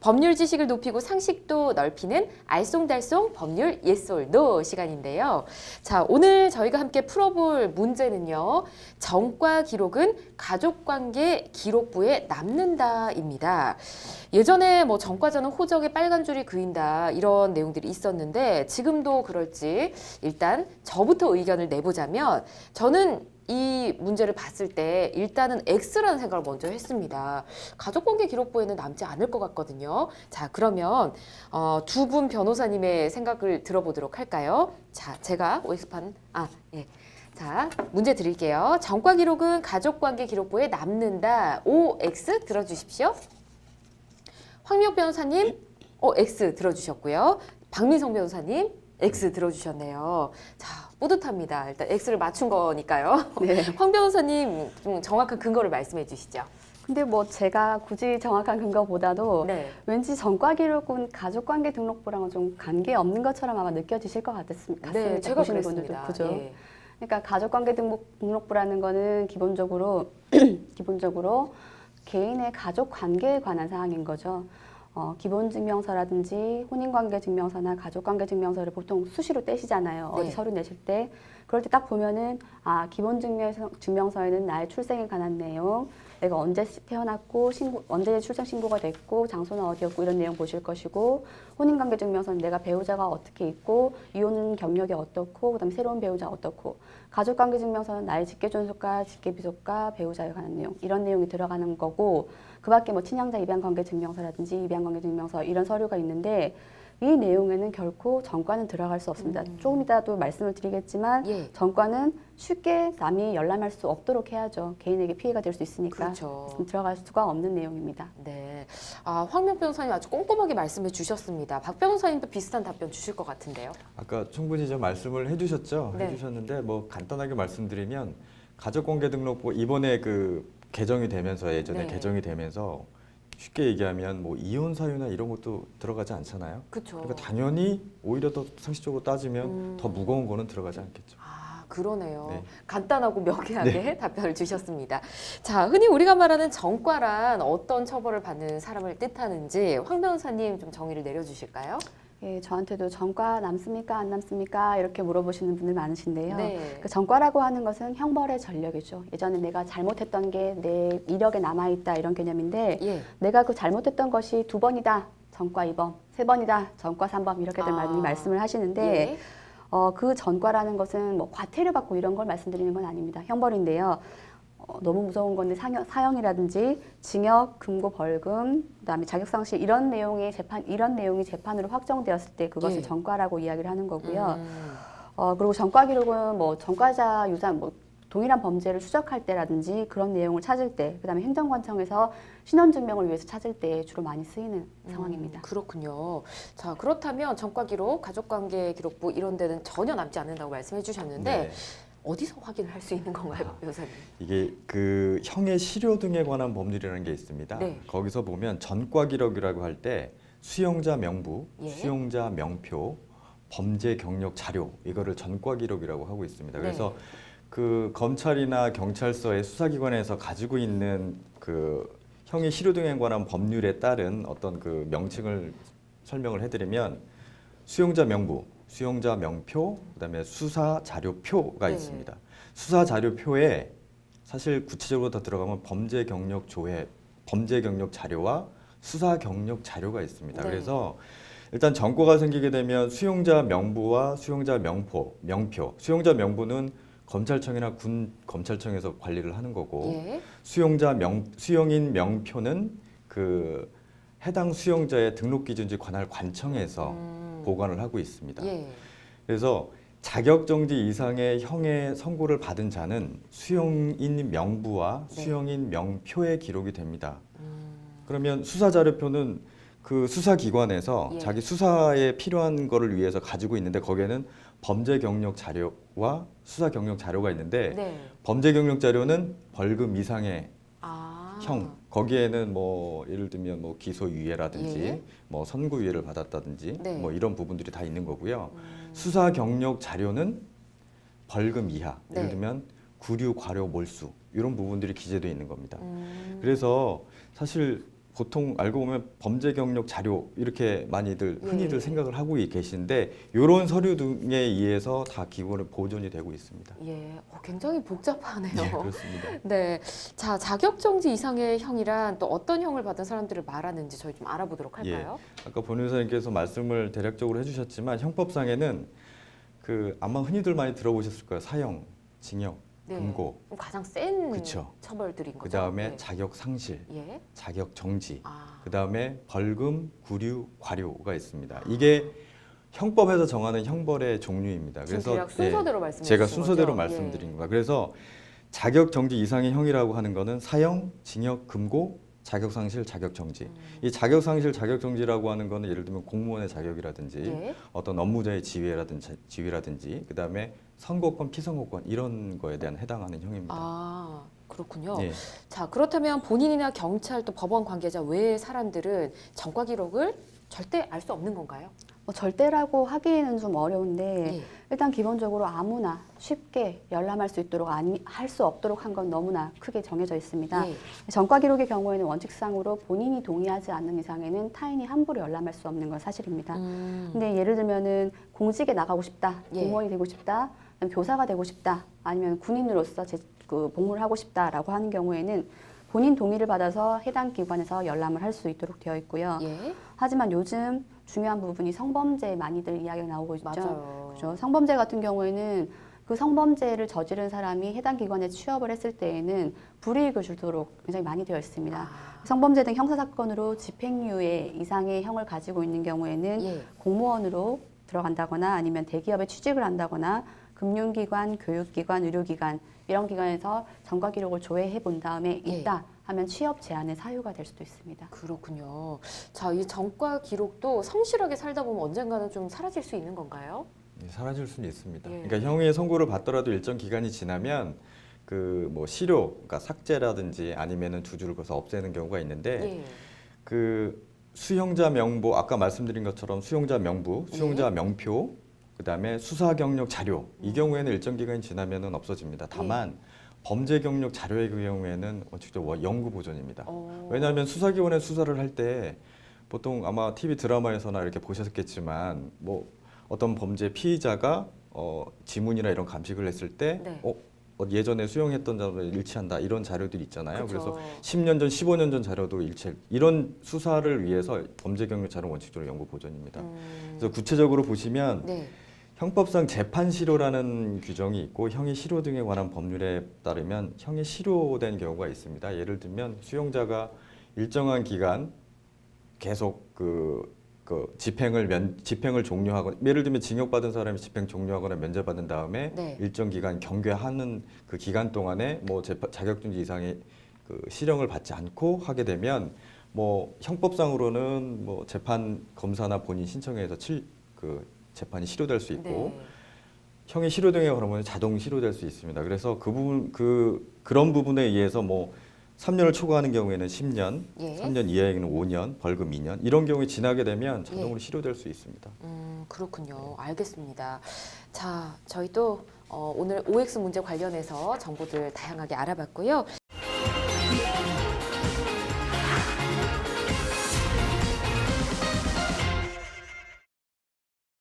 법률 지식을 높이고 상식도 넓히는 알쏭달쏭 법률 예솔노 시간인데요. 자, 오늘 저희가 함께 풀어볼 문제는요. 전과 기록은 가족관계 기록부에 남는다입니다. 예전에 뭐 전과자는 호적에 빨간 줄이 그인다 이런 내용들이 있었는데 지금도 그럴지 일단 저부터 의견을 내보자면 저는 이 문제를 봤을 때 일단은 X라는 생각을 먼저 했습니다. 가족관계 기록부에는 남지 않을 것 같거든요. 자, 그러면 두 분 변호사님의 생각을 들어보도록 할까요? 자, 제가 OX판 예. 자, 문제 드릴게요. 전과 기록은 가족관계 기록부에 남는다. OX 들어주십시오. 황미옥 변호사님, X 들어주셨고요. 박민성 변호사님, X 들어주셨네요. 자, 뿌듯합니다. 일단 X를 맞춘 거니까요. 네. 황 변호사님, 좀 정확한 근거를 말씀해 주시죠. 근데 뭐 제가 굳이 정확한 근거보다도 네. 왠지 전과 기록은 가족관계 등록부랑은 좀 관계 없는 것처럼 아마 느껴지실 것 같습니다. 네, 제가 보시는 분들도 그랬습니다. 그죠. 예. 그러니까 가족관계 등록부라는 거는 기본적으로 개인의 가족 관계에 관한 사항인 거죠. 기본증명서라든지 혼인관계증명서나 가족관계증명서를 보통 수시로 떼시잖아요. 네. 어디 서류 내실 때. 그럴 때 딱 보면은 기본증명서에는 나의 출생에 관한 내용, 내가 언제 태어났고 언제 출생 신고가 됐고 장소는 어디였고 이런 내용 보실 것이고, 혼인관계증명서는 내가 배우자가 어떻게 있고 이혼 경력이 어떻고 그다음에 새로운 배우자 어떻고, 가족관계증명서는 나의 직계존속과 직계비속과 배우자에 관한 내용, 이런 내용이 들어가는 거고, 그 밖에 뭐 친양자 입양관계증명서라든지 입양관계증명서 이런 서류가 있는데 이 내용에는 결코 전과는 들어갈 수 없습니다. 조금 이따도 말씀을 드리겠지만 예. 전과는 쉽게 남이 열람할 수 없도록 해야죠. 개인에게 피해가 될 수 있으니까. 그렇죠. 들어갈 수가 없는 내용입니다. 네. 황명 변호사님 아주 꼼꼼하게 말씀해 주셨습니다. 박 변호사님도 비슷한 답변 주실 것 같은데요. 아까 충분히 좀 말씀을 해주셨죠. 네. 해주셨는데 뭐 간단하게 말씀드리면 가족관계등록부 이번에 그 개정이 되면서 예전에 네. 개정이 되면서 쉽게 얘기하면 뭐 이혼 사유나 이런 것도 들어가지 않잖아요. 그렇죠. 그러니까 당연히 오히려 더 상식적으로 따지면 더 무거운 거는 들어가지 않겠죠. 그러네요. 네. 간단하고 명쾌하게 답변을 주셨습니다. 자, 흔히 우리가 말하는 전과란 어떤 처벌을 받는 사람을 뜻하는지 황 변호사님 좀 정의를 내려주실까요? 예, 저한테도 전과 남습니까 안 남습니까 이렇게 물어보시는 분들 많으신데요. 네. 그 전과라고 하는 것은 형벌의 전력이죠. 예전에 내가 잘못했던 게 내 이력에 남아있다 이런 개념인데 예. 내가 그 잘못했던 것이 2번이다. 전과 2번, 3번이다. 전과 3번 이렇게들 많이 말씀을 하시는데 예. 그 전과라는 것은 뭐 과태료 받고 이런 걸 말씀드리는 건 아닙니다. 형벌인데요. 너무 무서운 건데 사형이라든지 징역, 금고, 벌금, 그다음에 자격상실 이런 내용이 재판으로 확정되었을 때 그것을 예. 전과라고 이야기를 하는 거고요. 그리고 전과 기록은 뭐 전과자 유산 뭐 동일한 범죄를 추적할 때라든지 그런 내용을 찾을 때, 그다음에 행정관청에서 신원증명을 위해서 찾을 때 주로 많이 쓰이는 상황입니다. 그렇군요. 자, 그렇다면 전과 기록, 가족관계 기록부 이런 데는 전혀 남지 않는다고 말씀해 주셨는데 네. 어디서 확인을 할 수 있는 건가요, 박 변호사님? 이게 그 형의 실효 등에 관한 법률이라는 게 있습니다. 네. 거기서 보면 전과 기록이라고 할 때 수용자 명부, 예. 수용자 명표, 범죄 경력 자료 이거를 전과 기록이라고 하고 있습니다. 그래서 그 검찰이나 경찰서의 수사기관에서 가지고 있는 그 형의 실효 등에 관한 법률에 따른 어떤 그 명칭을 설명을 해드리면 수용자 명부, 수용자 명표, 그다음에 수사 자료표가 네. 있습니다. 수사 자료표에 사실 구체적으로 더 들어가면 범죄 경력 조회, 범죄 경력 자료와 수사 경력 자료가 있습니다. 네. 그래서 일단 전과가 생기게 되면 수용자 명부와 수용자 명표, 수용자 명부는 검찰청이나 군 검찰청에서 관리를 하는 거고 예. 수용인 명표는 그 해당 수용자의 등록기준지 관할 관청에서 보관을 하고 있습니다. 예. 그래서 자격정지 이상의 형의 선고를 받은 자는 수용인 명부와 네. 수용인 명표에 기록이 됩니다. 그러면 수사자료표는 그 수사기관에서 예. 자기 수사에 필요한 거를 위해서 가지고 있는데 거기에는 범죄 경력 자료와 수사 경력 자료가 있는데 네. 범죄 경력 자료는 벌금 이상의 아. 형, 거기에는 뭐 예를 들면 뭐 기소유예라든지 예. 뭐 선고유예를 받았다든지 네. 뭐 이런 부분들이 다 있는 거고요. 수사 경력 자료는 벌금 이하, 네. 예를 들면 구류, 과료, 몰수 이런 부분들이 기재되어 있는 겁니다. 그래서 사실 보통 알고 보면 범죄 경력 자료 이렇게 많이들 흔히들 예. 생각을 하고 계신데 이런 서류 등에 의해서 다 기본에 보존이 되고 있습니다. 예, 굉장히 복잡하네요. 네, 그렇습니다. 네, 자 자격정지 이상의 형이란 또 어떤 형을 받은 사람들을 말하는지 저희 좀 알아보도록 할까요? 아까 변호사님께서 말씀을 대략적으로 해주셨지만 형법상에는 그 아마 흔히들 많이 들어보셨을 거예요. 사형, 징역, 네, 금고, 가장 센 그쵸. 처벌들인 거죠. 그 다음에 네. 자격 상실, 예, 자격 정지, 아, 그 다음에 벌금, 구류, 과료가 있습니다. 이게 형법에서 정하는 형벌의 종류입니다. 지금 그래서 대략 순서대로 말씀해 제가 주신 순서대로 거죠? 말씀드린 예. 겁니다. 그래서 자격 정지 이상의 형이라고 하는 거는 사형, 징역, 금고, 자격 상실, 자격 정지. 이 자격 상실, 자격 정지라고 하는 거는 예를 들면 공무원의 자격이라든지 예. 어떤 업무자의 지위라든지 그다음에 선거권, 피선거권 이런 거에 대한 해당하는 형입니다. 아, 그렇군요. 예. 자, 그렇다면 본인이나 경찰 또 법원 관계자 외의 사람들은 전과 기록을 절대 알 수 없는 건가요? 뭐 절대라고 하기에는 좀 어려운데 예. 일단 기본적으로 아무나 쉽게 열람할 수 있도록 할 수 없도록 한 건 너무나 크게 정해져 있습니다. 예. 전과 기록의 경우에는 원칙상으로 본인이 동의하지 않는 이상에는 타인이 함부로 열람할 수 없는 건 사실입니다. 근데 예를 들면은 공직에 나가고 싶다, 예. 공무원이 되고 싶다, 아니면 교사가 되고 싶다, 아니면 군인으로서 복무를 하고 싶다라고 하는 경우에는 본인 동의를 받아서 해당 기관에서 열람을 할 수 있도록 되어 있고요. 예. 하지만 요즘 중요한 부분이 성범죄 많이들 이야기가 나오고 있죠. 맞아요. 그렇죠. 성범죄 같은 경우에는 그 성범죄를 저지른 사람이 해당 기관에 취업을 했을 때에는 불이익을 주도록 굉장히 많이 되어 있습니다. 아, 성범죄 등 형사사건으로 집행유예 이상의 형을 가지고 있는 경우에는 예. 공무원으로 들어간다거나 아니면 대기업에 취직을 한다거나 금융기관, 교육기관, 의료기관 이런 기관에서 전과 기록을 조회해 본 다음에 예. 있다 하면 취업 제한의 사유가 될 수도 있습니다. 그렇군요. 자, 이 전과 기록도 성실하게 살다 보면 언젠가는 좀 사라질 수 있는 건가요? 사라질 수는 있습니다. 예. 그러니까 형의 선고를 받더라도 일정 기간이 지나면 그 뭐 실효, 그러니까 삭제라든지 아니면은 두 줄을 그어서 없애는 경우가 있는데 예. 그 수용자 명부 아까 말씀드린 것처럼 수용자 명부, 수용자 예. 명표, 그다음에 수사 경력 자료 이 경우에는 일정 기간이 지나면은 없어집니다. 예. 다만 범죄 경력 자료의 경우에는 원칙적으로 영구 보존입니다. 어. 왜냐하면 수사기관에 수사를 할 때 보통 아마 TV 드라마에서나 이렇게 보셨겠지만 뭐 어떤 범죄 피의자가 지문이나 이런 감식을 했을 때 네. 예전에 수용했던 자료를 일치한다 이런 자료들이 있잖아요. 그쵸. 그래서 10년 전, 15년 전 자료도 일치. 이런 수사를 위해서 범죄 경력 자료 원칙적으로 영구 보존입니다. 그래서 구체적으로 보시면 네. 형법상 재판 실효라는 규정이 있고 형의 실효 등에 관한 법률에 따르면 형의 실효된 경우가 있습니다. 예를 들면 수용자가 일정한 기간 계속 집행을 종료하거나 예를 들면 징역받은 사람이 집행 종료하거나 면제받은 다음에 네. 일정 기간 경계하는 그 기간 동안에 뭐 자격정지 이상의 그 실형을 받지 않고 하게 되면 뭐 형법상으로는 뭐 재판 검사나 본인 신청해서 재판이 실효될 수 있고 네. 형의 실효 등에 관하면 자동 실효될 수 있습니다. 그래서 그런 부분에 의해서 뭐 3년을 초과하는 경우에는 10년, 예. 3년 이하에는 5년, 벌금 2년 이런 경우에 지나게 되면 자동으로 예. 실효될 수 있습니다. 그렇군요. 알겠습니다. 자, 저희 또 오늘 OX 문제 관련해서 정보들 다양하게 알아봤고요.